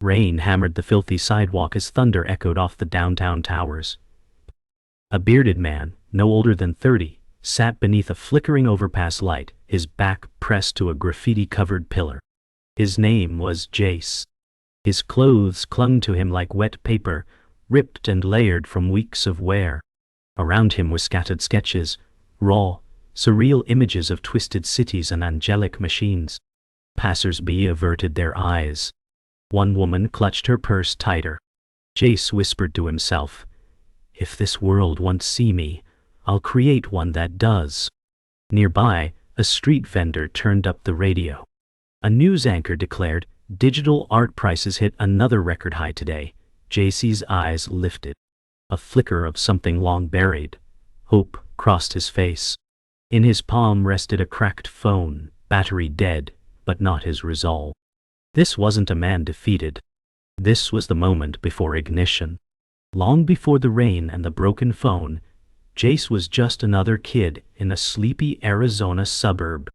Rain hammered the filthy sidewalk as thunder echoed off the downtown towers. A bearded man, no older than 30, sat beneath a flickering overpass light, his back pressed to a graffiti-covered pillar. His name was Jace. His clothes clung to him like wet paper, ripped and layered from weeks of wear. Around him were scattered sketches, raw, surreal images of twisted cities and angelic machines. Passers-by averted their eyes. One woman clutched her purse tighter. Jace whispered to himself, "If this world won't see me, I'll create one that does." Nearby, a street vendor turned up the radio. A news anchor declared, "Digital art prices hit another record high today." Jace's eyes lifted. A flicker of something long buried. Hope crossed his face. In his palm rested a cracked phone, battery dead, but not his resolve. This wasn't a man defeated. This was the moment before ignition. Long before the rain and the broken phone, Jace was just another kid in a sleepy Arizona suburb.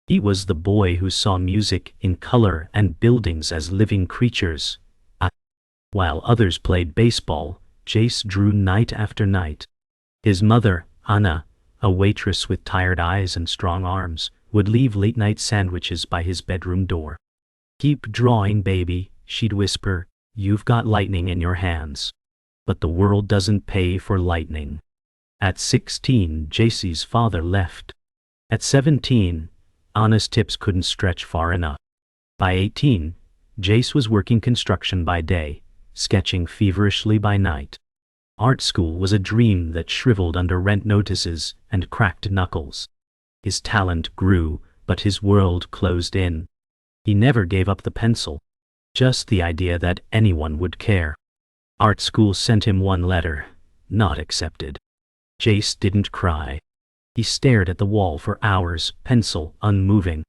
He was the boy who saw music in color and buildings as living creatures. While others played baseball, Jace drew night after night. His mother, Anna, a waitress with tired eyes and strong arms, would leave late-night sandwiches by his bedroom door. "Keep drawing, baby," she'd whisper, "you've got lightning in your hands." But the world doesn't pay for lightning. At 16, Jace's father left. At 17, Anna's tips couldn't stretch far enough. By 18, Jace was working construction by day, sketching feverishly by night. Art school was a dream that shriveled under rent notices and cracked knuckles. His talent grew, but his world closed in. He never gave up the pencil. Just the idea that anyone would care. Art school sent him one letter, not accepted. Jace didn't cry. He stared at the wall for hours, pencil unmoving.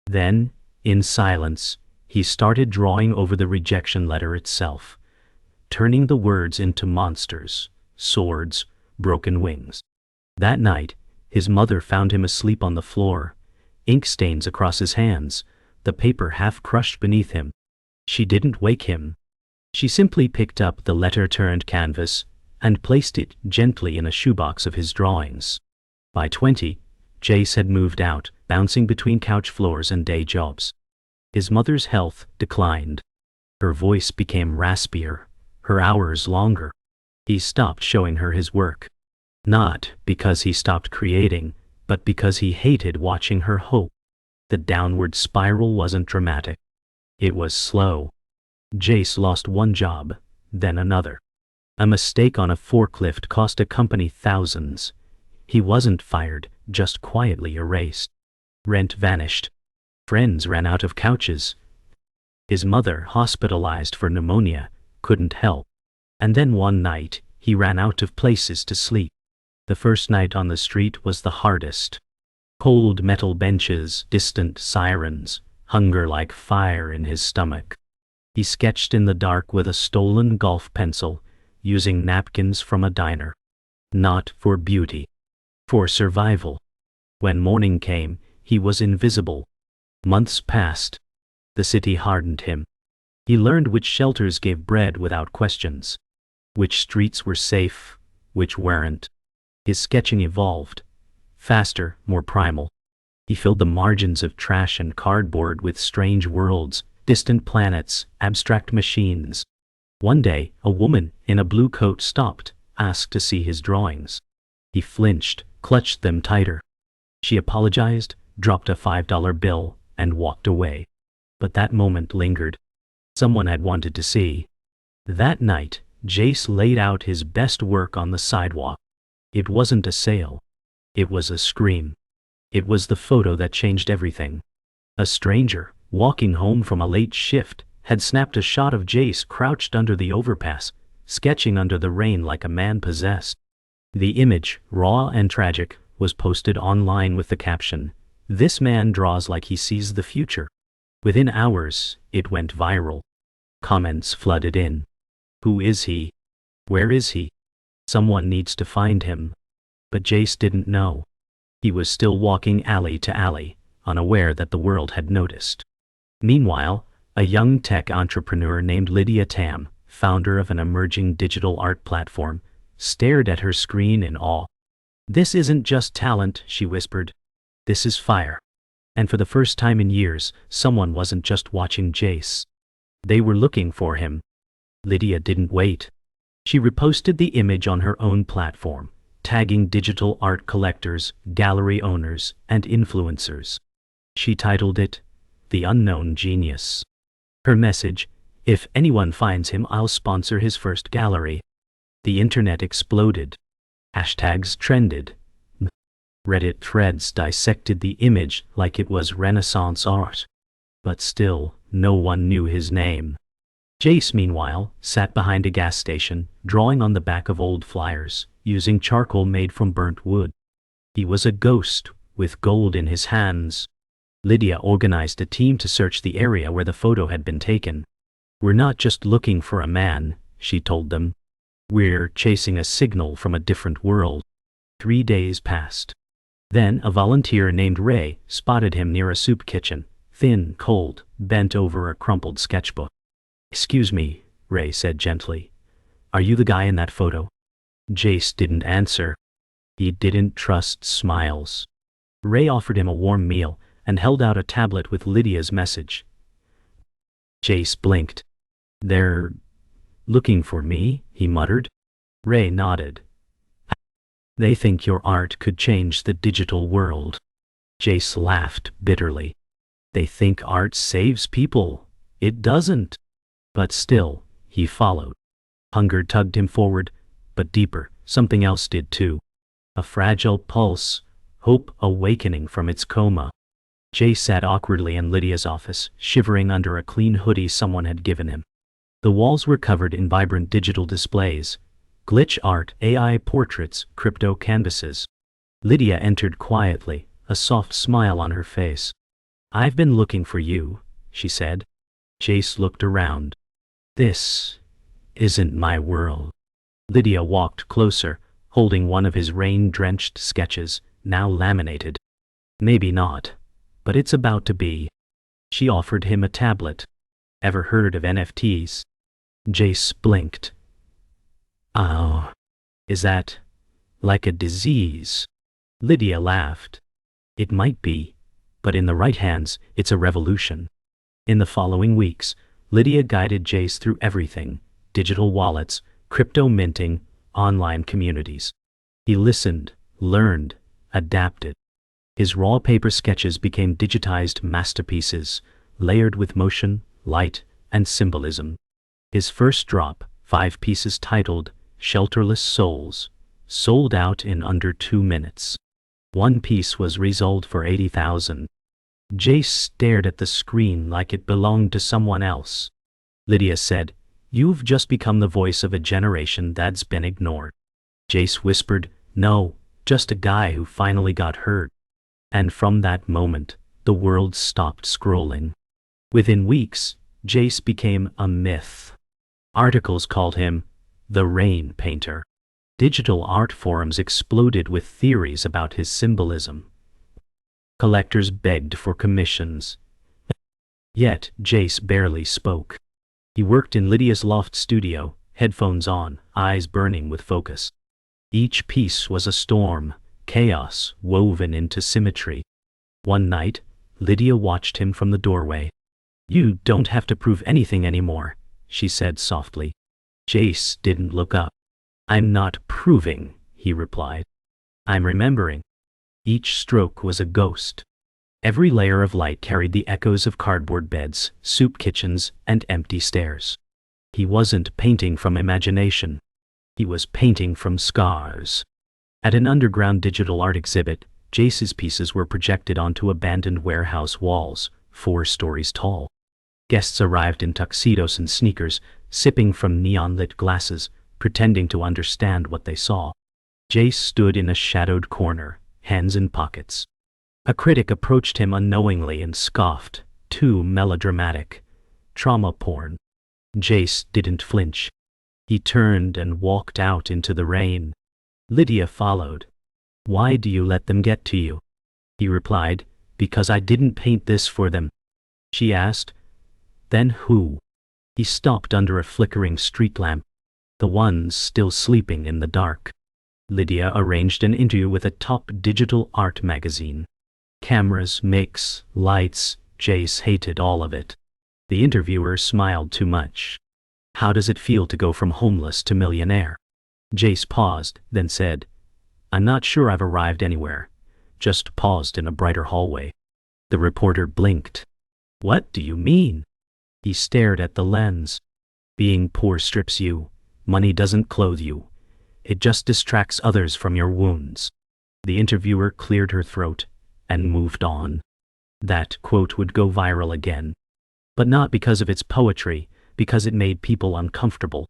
Then, in silence, he started drawing over the rejection letter itself, turning the words into monsters, swords, broken wings. That night, his mother found him asleep on the floor, ink stains across his hands, the paper half crushed beneath him. She didn't wake him. She simply picked up the letter-turned canvas and placed it gently in a shoebox of his drawings. By 20, Jace had moved out, bouncing between couch floors and day jobs. His mother's health declined. Her voice became raspier, her hours longer. He stopped showing her his work. Not because he stopped creating, but because he hated watching her hope. The downward spiral wasn't dramatic. It was slow. Jace lost one job, then another. A mistake on a forklift cost a company thousands. He wasn't fired, just quietly erased. Rent vanished. Friends ran out of couches. His mother, hospitalized for pneumonia, couldn't help. And then one night, he ran out of places to sleep. The first night on the street was the hardest. Cold metal benches, distant sirens, hunger like fire in his stomach. He sketched in the dark with a stolen golf pencil, using napkins from a diner. Not for beauty. For survival. When morning came, he was invisible. Months passed. The city hardened him. He learned which shelters gave bread without questions. Which streets were safe, which weren't. His sketching evolved. Faster, more primal. He filled the margins of trash and cardboard with strange worlds, distant planets, abstract machines. One day, a woman in a blue coat stopped, asked to see his drawings. He flinched, clutched them tighter. She apologized, dropped a $5 bill, and walked away. But that moment lingered. Someone had wanted to see. That night, Jace laid out his best work on the sidewalk. It wasn't a sale. It was a scream. It was the photo that changed everything. A stranger, walking home from a late shift, had snapped a shot of Jace crouched under the overpass, sketching under the rain like a man possessed. The image, raw and tragic, was posted online with the caption, "This man draws like he sees the future." Within hours, it went viral. Comments flooded in. Who is he? Where is he? Someone needs to find him. But Jace didn't know. He was still walking alley to alley, unaware that the world had noticed. Meanwhile, A young tech entrepreneur named Lydia Tam, founder of an emerging digital art platform, stared at her screen in awe. "This isn't just talent," she whispered. "This is fire." And for the first time in years, someone wasn't just watching Jace. They were looking for him. Lydia didn't wait. She reposted the image on her own platform, tagging digital art collectors, gallery owners, and influencers. She titled it, "The Unknown Genius." Her message, "If anyone finds him, I'll sponsor his first gallery." The internet exploded. Hashtags trended. Reddit threads dissected the image like it was Renaissance art. But still, no one knew his name. Jace, meanwhile, sat behind a gas station, drawing on the back of old flyers, using charcoal made from burnt wood. He was a ghost, with gold in his hands. Lydia organized a team to search the area where the photo had been taken. "We're not just looking for a man," she told them. "We're chasing a signal from a different world." 3 days passed. Then a volunteer named Ray spotted him near a soup kitchen, thin, cold, bent over a crumpled sketchbook. "Excuse me," Ray said gently. "Are you the guy in that photo?" Jace didn't answer. He didn't trust smiles. Ray offered him a warm meal and held out a tablet with Lydia's message. Jace blinked. "They're looking for me," he muttered. Ray nodded. "They think your art could change the digital world." Jace laughed bitterly. "They think art saves people. It doesn't." But still, he followed. Hunger tugged him forward, but deeper, something else did too. A fragile pulse, hope awakening from its coma. Jace sat awkwardly in Lydia's office, shivering under a clean hoodie someone had given him. The walls were covered in vibrant digital displays, glitch art, AI portraits, crypto canvases. Lydia entered quietly, a soft smile on her face. "I've been looking for you," she said. Jace looked around. "This isn't my world." Lydia walked closer, holding one of his rain-drenched sketches, now laminated. "Maybe not, but it's about to be." She offered him a tablet. "Ever heard of NFTs?" Jace blinked. "Oh, is that like a disease?" Lydia laughed. "It might be, but in the right hands, it's a revolution." In the following weeks, Lydia guided Jace through everything: digital wallets, crypto minting, online communities. He listened, learned, adapted. His raw paper sketches became digitized masterpieces, layered with motion, light, and symbolism. His first drop, 5 pieces titled "Shelterless Souls," sold out in under 2 minutes. One piece was resold for $80,000. Jace stared at the screen like it belonged to someone else. Lydia said, "You've just become the voice of a generation that's been ignored." Jace whispered, "No, just a guy who finally got heard." And from that moment, the world stopped scrolling. Within weeks, Jace became a myth. Articles called him the Rain Painter. Digital art forums exploded with theories about his symbolism. Collectors begged for commissions. Yet Jace barely spoke. He worked in Lydia's loft studio, headphones on, eyes burning with focus. Each piece was a storm, chaos woven into symmetry. One night, Lydia watched him from the doorway. "You don't have to prove anything anymore," she said softly. Jace didn't look up. "I'm not proving," he replied. "I'm remembering." Each stroke was a ghost. Every layer of light carried the echoes of cardboard beds, soup kitchens, and empty stairs. He wasn't painting from imagination. He was painting from scars. At an underground digital art exhibit, Jace's pieces were projected onto abandoned warehouse walls, 4 stories tall. Guests arrived in tuxedos and sneakers, sipping from neon-lit glasses, pretending to understand what they saw. Jace stood in a shadowed corner, hands in pockets. A critic approached him unknowingly and scoffed, "Too melodramatic. Trauma porn." Jace didn't flinch. He turned and walked out into the rain. Lydia followed. "Why do you let them get to you?" He replied, "Because I didn't paint this for them." She asked, Then who? He stopped under a flickering street lamp. The ones still sleeping in the dark. Lydia arranged an interview with a top digital art magazine. Cameras, mix, lights, Jace hated all of it. The interviewer smiled too much. How does it feel to go from homeless to millionaire? Jace paused, then said, I'm not sure I've arrived anywhere. Just paused in a brighter hallway. The reporter blinked. What do you mean? He stared at the lens. Being poor strips you. Money doesn't clothe you. It just distracts others from your wounds. The interviewer cleared her throat and moved on. That quote would go viral again. But not because of its poetry, because it made people uncomfortable.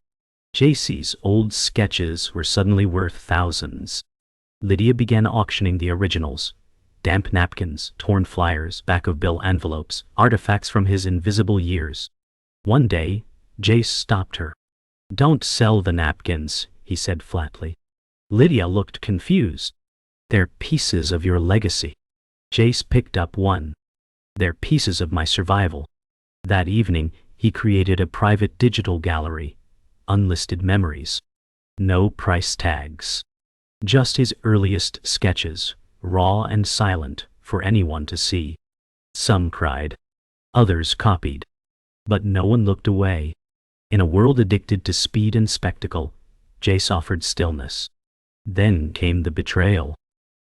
Jace's old sketches were suddenly worth thousands. Lydia began auctioning the originals. Damp napkins, torn flyers, back-of-bill envelopes, artifacts from his invisible years. One day, Jace stopped her. Don't sell the napkins, he said flatly. Lydia looked confused. They're pieces of your legacy. Jace picked up one. They're pieces of my survival. That evening, he created a private digital gallery. Unlisted memories. No price tags. Just his earliest sketches, raw and silent, for anyone to see. Some cried. Others copied. But no one looked away. In a world addicted to speed and spectacle, Jace offered stillness. Then came the betrayal.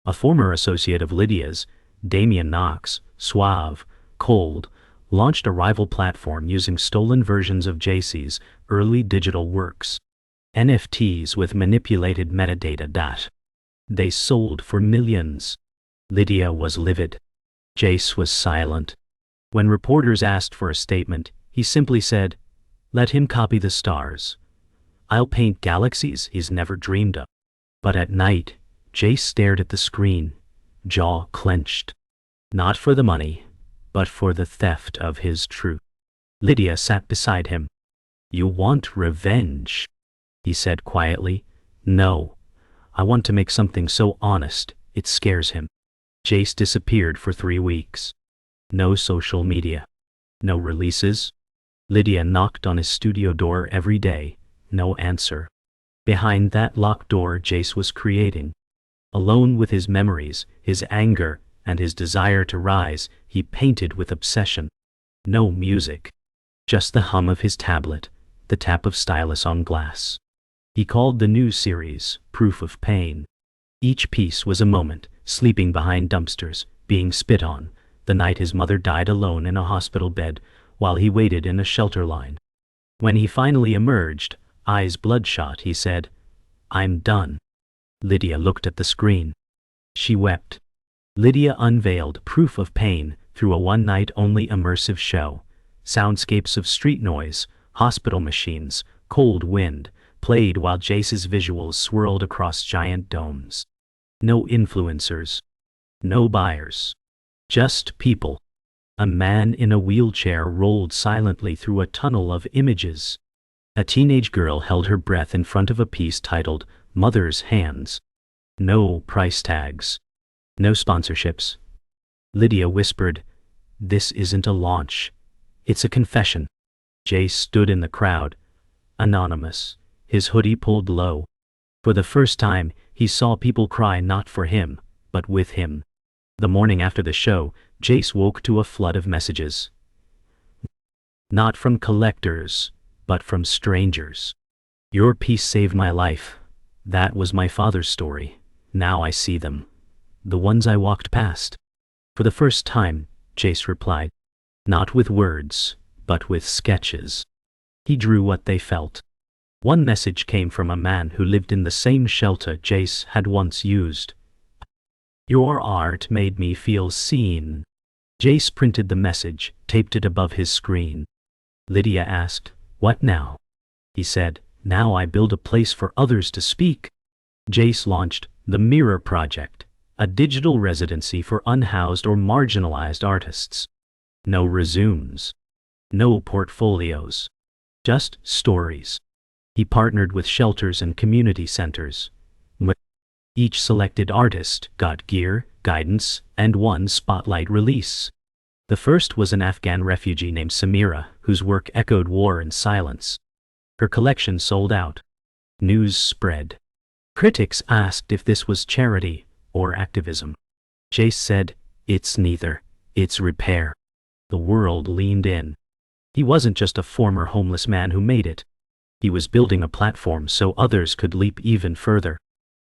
A former associate of Lydia's, Damien Knox, suave, cold, launched a rival platform using stolen versions of Jace's early digital works. NFTs with manipulated metadata. They sold for millions. Lydia was livid. Jace was silent. When reporters asked for a statement, he simply said, let him copy the stars. I'll paint galaxies he's never dreamed of. But at night, Jace stared at the screen, jaw clenched. Not for the money, but for the theft of his truth. Lydia sat beside him. You want revenge? He said quietly. No. I want to make something so honest, it scares him. Jace disappeared for 3 weeks. No social media. No releases. Lydia knocked on his studio door every day. No answer. Behind that locked door Jace was creating. Alone with his memories, his anger, and his desire to rise, he painted with obsession. No music. Just the hum of his tablet, the tap of stylus on glass. He called the new series Proof of Pain. Each piece was a moment, sleeping behind dumpsters, being spit on, the night his mother died alone in a hospital bed, while he waited in a shelter line. When he finally emerged, eyes bloodshot, he said, I'm done. Lydia looked at the screen. She wept. Lydia unveiled Proof of Pain through a one-night-only immersive show. Soundscapes of street noise, hospital machines, cold wind, played while Jace's visuals swirled across giant domes. No influencers. No buyers. Just people. A man in a wheelchair rolled silently through a tunnel of images. A teenage girl held her breath in front of a piece titled Mother's Hands. No price tags. No sponsorships. Lydia whispered, This isn't a launch. It's a confession. Jace stood in the crowd, anonymous, his hoodie pulled low. For the first time, he saw people cry not for him, but with him. The morning after the show, Jace woke to a flood of messages. Not from collectors, but from strangers. Your piece saved my life. That was my father's story. Now I see them. The ones I walked past. For the first time, Jace replied. Not with words, but with sketches. He drew what they felt. One message came from a man who lived in the same shelter Jace had once used. Your art made me feel seen. Jace printed the message, taped it above his screen. Lydia asked, What now? He said, Now I build a place for others to speak. Jace launched the Mirror Project, a digital residency for unhoused or marginalized artists. No resumes. No portfolios. Just stories. He partnered with shelters and community centers. Each selected artist got gear, guidance, and one spotlight release. The first was an Afghan refugee named Samira, whose work echoed war and silence. Her collection sold out. News spread. Critics asked if this was charity or activism. Jace said, "It's neither. It's repair." The world leaned in. He wasn't just a former homeless man who made it. He was building a platform so others could leap even further.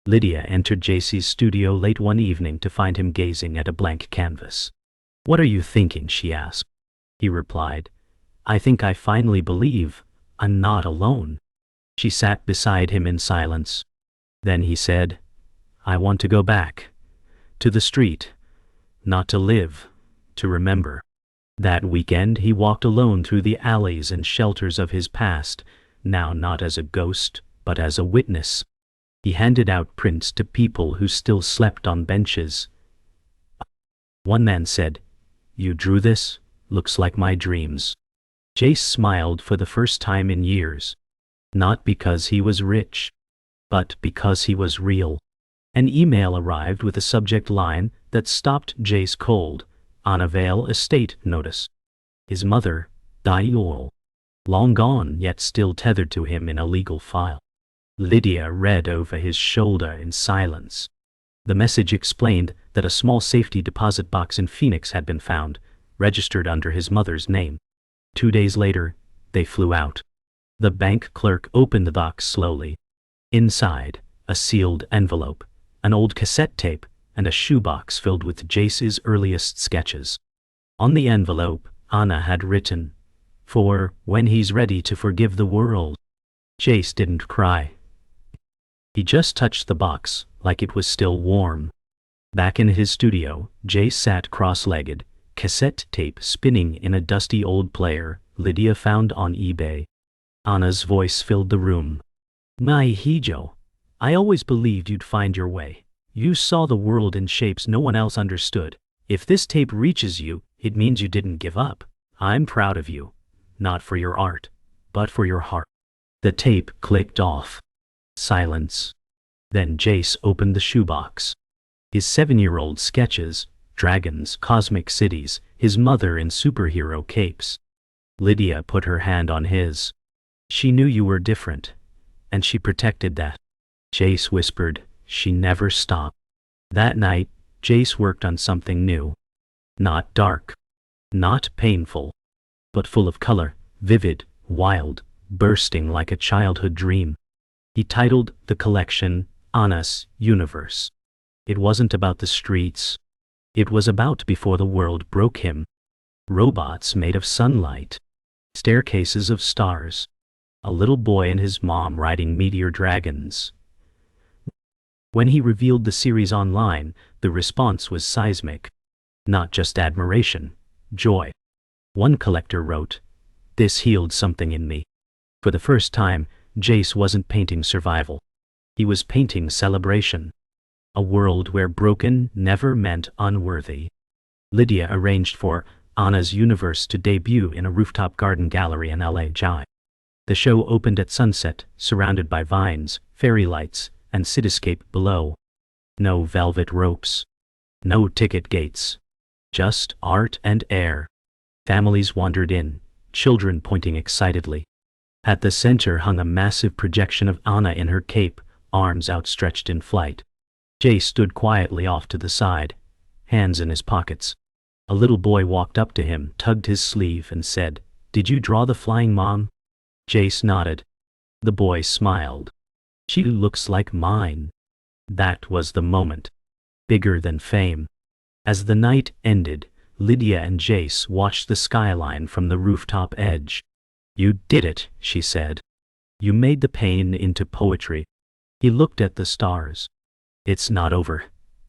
Lydia entered Jace's studio late one evening to find him gazing at a blank canvas. "What are you thinking?" she asked. He replied, "I think I finally believe I'm not alone." She sat beside him in silence. Then he said, "I want to go back. To the street. Not to live. To remember." That weekend he walked alone through the alleys and shelters of his past, now not as a ghost, but as a witness. He handed out prints to people who still slept on benches. One man said, "You drew this? Looks like my dreams." Jace smiled for the first time in years. Not because he was rich, but because he was real. An email arrived with a subject line that stopped Jace cold. Annavale Estate Notice. His mother, Diol. Long gone, yet still tethered to him in a legal file. Lydia read over his shoulder in silence. The message explained that a small safety deposit box in Phoenix had been found, registered under his mother's name. 2 days later, they flew out. The bank clerk opened the box slowly. Inside, a sealed envelope, an old cassette tape, and a shoebox filled with Jace's earliest sketches. On the envelope, Anna had written, "For when he's ready to forgive the world." Jace didn't cry. He just touched the box, like it was still warm. Back in his studio, Jace sat cross-legged, cassette tape spinning in a dusty old player Lydia found on eBay. Anna's voice filled the room. "My Hijo, I always believed you'd find your way. You saw the world in shapes no one else understood. If this tape reaches you, it means you didn't give up. I'm proud of you. Not for your art, but for your heart." The tape clicked off. Silence. Then Jace opened the shoebox. His 7-year-old sketches, dragons, cosmic cities, his mother in superhero capes. Lydia put her hand on his. "She knew you were different, and she protected that." Jace whispered, "She never stopped." That night, Jace worked on something new. Not dark. Not painful. But full of color, vivid, wild, bursting like a childhood dream. He titled the collection, Anna's Universe. It wasn't about the streets. It was about before the world broke him. Robots made of sunlight. Staircases of stars. A little boy and his mom riding meteor dragons. When he revealed the series online, the response was seismic. Not just admiration, joy. One collector wrote, "This healed something in me." For the first time, Jace wasn't painting survival. He was painting celebration. A world where broken never meant unworthy. Lydia arranged for Anna's Universe to debut in a rooftop garden gallery in LA. The show opened at sunset, surrounded by vines, fairy lights, and cityscape below. No velvet ropes. No ticket gates. Just art and air. Families wandered in, children pointing excitedly. At the center hung a massive projection of Anna in her cape, arms outstretched in flight. Jace stood quietly off to the side, hands in his pockets. A little boy walked up to him, tugged his sleeve, and said, "Did you draw the flying mom?" Jace nodded. The boy smiled. "She looks like mine." That was the moment. Bigger than fame. As the night ended, Lydia and Jace watched the skyline from the rooftop edge. "You did it," she said. "You made the pain into poetry." He looked at the stars. "It's not over.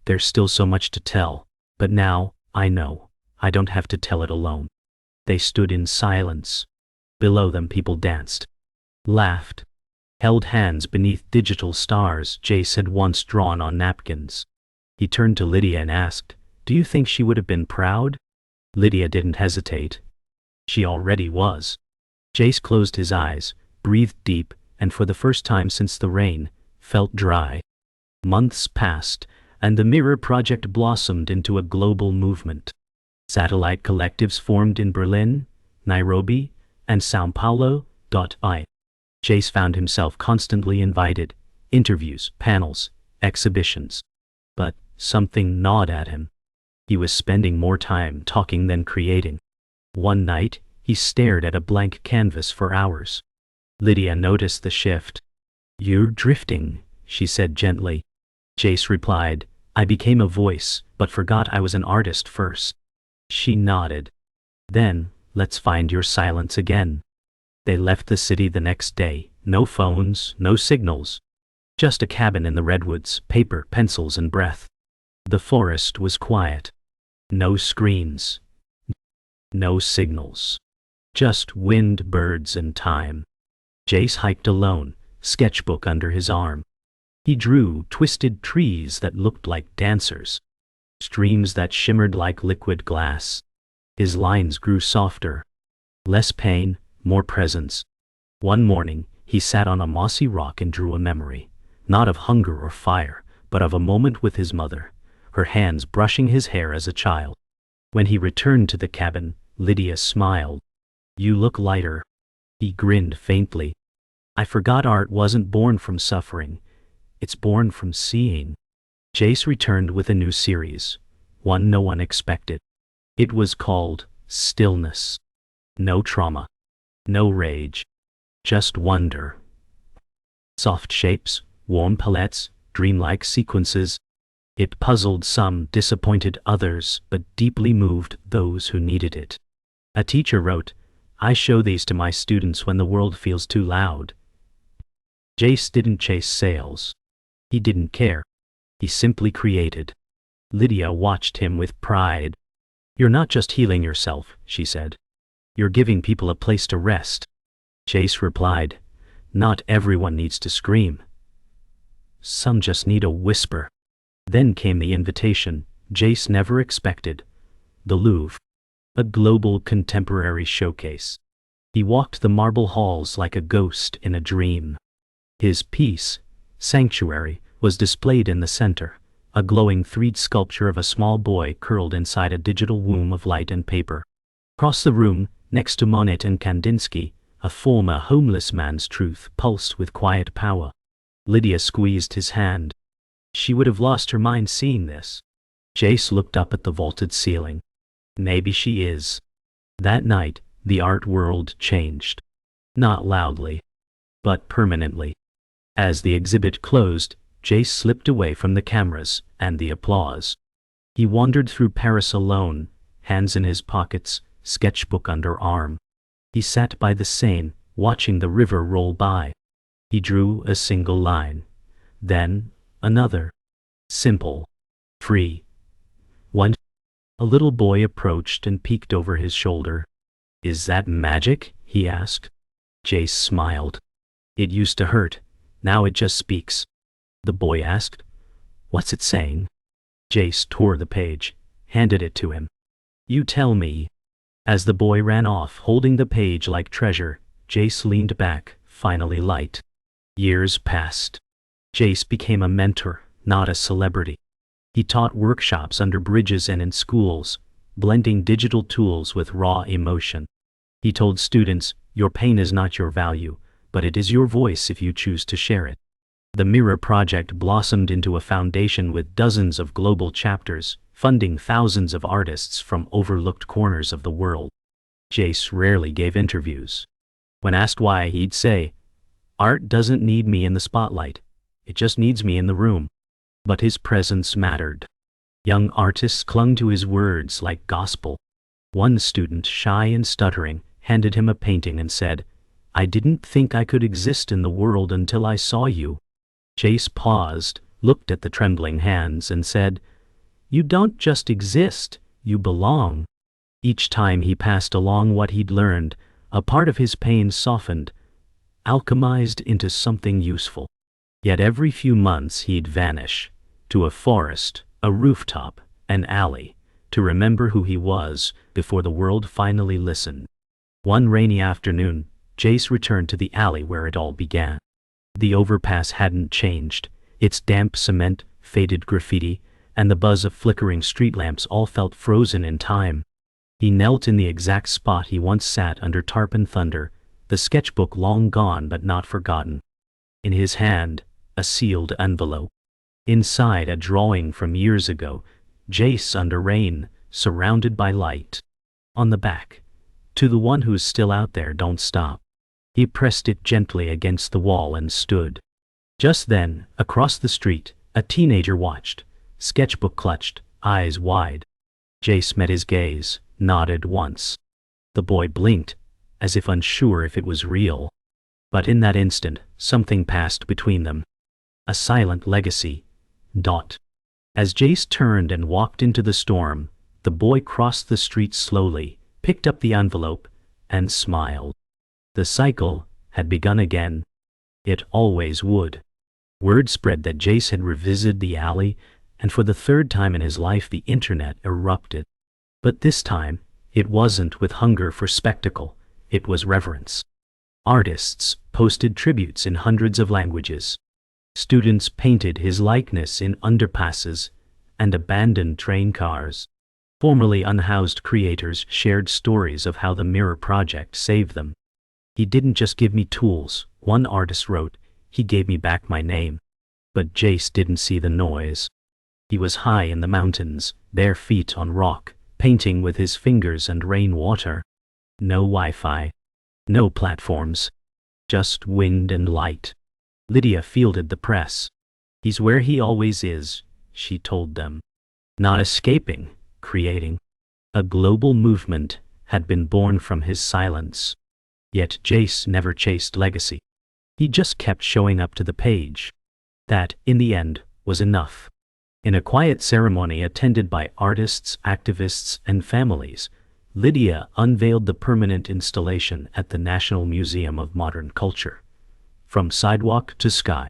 There's still so much to tell. But now, I know, I don't have to tell it alone." They stood in silence. Below them people danced, laughed, held hands beneath digital stars Jace had once drawn on napkins. He turned to Lydia and asked, "Do you think she would have been proud?" Lydia didn't hesitate. She already was. Jace closed his eyes, breathed deep, and for the first time since the rain, felt dry. Months passed, and the Mirror Project blossomed into a global movement. Satellite collectives formed in Berlin, Nairobi, and São Paulo. I. Jace found himself constantly invited, interviews, panels, exhibitions. But something gnawed at him. He was spending more time talking than creating. One night, he stared at a blank canvas for hours. Lydia noticed the shift. "You're drifting," she said gently. Jace replied, "I became a voice, but forgot I was an artist first." She nodded. "Then, let's find your silence again." They left the city the next day. No phones, no signals. Just a cabin in the redwoods, paper, pencils, and breath. The forest was quiet. No screens. No signals. Just wind, birds, and time. Jace hiked alone, sketchbook under his arm. He drew twisted trees that looked like dancers. Streams that shimmered like liquid glass. His lines grew softer. Less pain, more presence. One morning, he sat on a mossy rock and drew a memory, not of hunger or fire, but of a moment with his mother, her hands brushing his hair as a child. When he returned to the cabin, Lydia smiled. "You look lighter." He grinned faintly. "I forgot art wasn't born from suffering. It's born from seeing." Jace returned with a new series, one no one expected. It was called Stillness. No trauma. No rage. Just wonder. Soft shapes, warm palettes, dreamlike sequences. It puzzled some, disappointed others, but deeply moved those who needed it. A teacher wrote, "I show these to my students when the world feels too loud." Jace didn't chase sales. He didn't care. He simply created. Lydia watched him with pride. "You're not just healing yourself," she said. "You're giving people a place to rest." Jace replied, "Not everyone needs to scream. Some just need a whisper." Then came the invitation Jace never expected. The Louvre. A global contemporary showcase. He walked the marble halls like a ghost in a dream. His piece, Sanctuary, was displayed in the center, a glowing 3D sculpture of a small boy curled inside a digital womb of light and paper. Across the room, next to Monet and Kandinsky, a former homeless man's truth pulsed with quiet power. Lydia squeezed his hand. She would have lost her mind seeing this. Jace looked up at the vaulted ceiling. Maybe she is. That night, the art world changed. Not loudly, but permanently. As the exhibit closed, Jace slipped away from the cameras and the applause. He wandered through Paris alone, hands in his pockets, sketchbook under arm. He sat by the Seine, watching the river roll by. He drew a single line. Then, another. Simple. Free. One. A little boy approached and peeked over his shoulder. "Is that magic?" he asked. Jace smiled. "It used to hurt. Now it just speaks." The boy asked, "What's it saying?" Jace tore the page, handed it to him. "You tell me." As the boy ran off holding the page like treasure, Jace leaned back, finally light. Years passed. Jace became a mentor, not a celebrity. He taught workshops under bridges and in schools, blending digital tools with raw emotion. He told students, "Your pain is not your value, but it is your voice if you choose to share it." The Mirror Project blossomed into a foundation with dozens of global chapters, funding thousands of artists from overlooked corners of the world. Jace rarely gave interviews. When asked why, he'd say, "Art doesn't need me in the spotlight. It just needs me in the room." But his presence mattered. Young artists clung to his words like gospel. One student, shy and stuttering, handed him a painting and said, "I didn't think I could exist in the world until I saw you." Jace paused, looked at the trembling hands, and said, "You don't just exist, you belong." Each time he passed along what he'd learned, a part of his pain softened, alchemized into something useful. Yet every few months he'd vanish, to a forest, a rooftop, an alley, to remember who he was before the world finally listened. One rainy afternoon, Jace returned to the alley where it all began. The overpass hadn't changed. Its damp cement, faded graffiti, and the buzz of flickering street lamps all felt frozen in time. He knelt in the exact spot he once sat under tarpon thunder, the sketchbook long gone but not forgotten. In his hand, a sealed envelope. Inside, a drawing from years ago, Jace under rain, surrounded by light. On the back, "To the one who's still out there, don't stop." He pressed it gently against the wall and stood. Just then, across the street, a teenager watched, sketchbook clutched, eyes wide. Jace met his gaze, nodded once. The boy blinked, as if unsure if it was real. But in that instant, something passed between them. A silent legacy. As Jace turned and walked into the storm, the boy crossed the street slowly, picked up the envelope, and smiled. The cycle had begun again. It always would. Word spread that Jace had revisited the alley, and for the third time in his life the internet erupted. But this time, it wasn't with hunger for spectacle, it was reverence. Artists posted tributes in hundreds of languages. Students painted his likeness in underpasses and abandoned train cars. Formerly unhoused creators shared stories of how the Mirror Project saved them. "He didn't just give me tools," one artist wrote, "he gave me back my name." But Jace didn't see the noise. He was high in the mountains, bare feet on rock, painting with his fingers and rainwater. No Wi-Fi. No platforms. Just wind and light. Lydia fielded the press. "He's where he always is," she told them. Not escaping, creating. A global movement had been born from his silence. Yet Jace never chased legacy. He just kept showing up to the page. That, in the end, was enough. In a quiet ceremony attended by artists, activists, and families, Lydia unveiled the permanent installation at the National Museum of Modern Culture. From sidewalk to sky.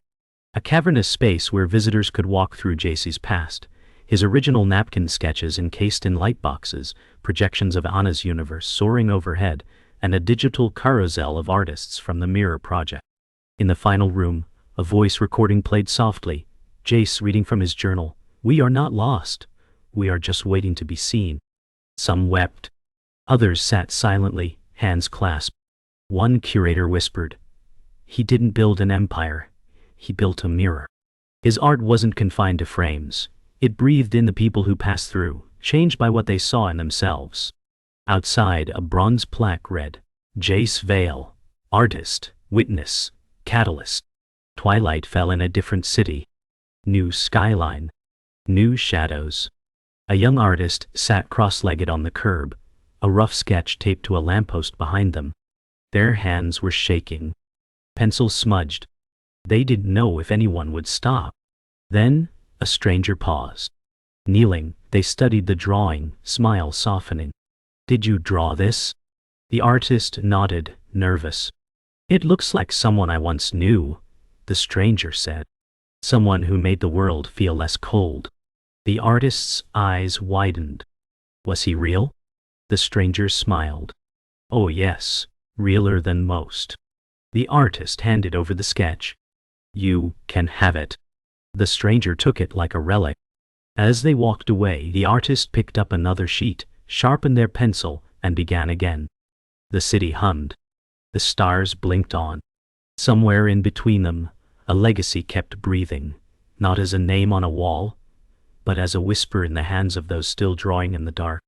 A cavernous space where visitors could walk through Jace's past, his original napkin sketches encased in light boxes, projections of Anna's universe soaring overhead, and a digital carousel of artists from the Mirror Project. In the final room, a voice recording played softly, Jace reading from his journal, "We are not lost. We are just waiting to be seen." Some wept. Others sat silently, hands clasped. One curator whispered, "He didn't build an empire. He built a mirror." His art wasn't confined to frames. It breathed in the people who passed through, changed by what they saw in themselves. Outside, a bronze plaque read, "Jace Vale, artist, witness, catalyst." Twilight fell in a different city. New skyline. New shadows. A young artist sat cross-legged on the curb, a rough sketch taped to a lamppost behind them. Their hands were shaking. Pencils smudged. They didn't know if anyone would stop. Then, a stranger paused. Kneeling, they studied the drawing, smile softening. "Did you draw this?" The artist nodded, nervous. "It looks like someone I once knew," the stranger said. "Someone who made the world feel less cold." The artist's eyes widened. "Was he real?" The stranger smiled. "Oh yes, realer than most." The artist handed over the sketch. "You can have it." The stranger took it like a relic. As they walked away, the artist picked up another sheet, sharpened their pencil, and began again. The city hummed. The stars blinked on. Somewhere in between them, a legacy kept breathing, not as a name on a wall, but as a whisper in the hands of those still drawing in the dark.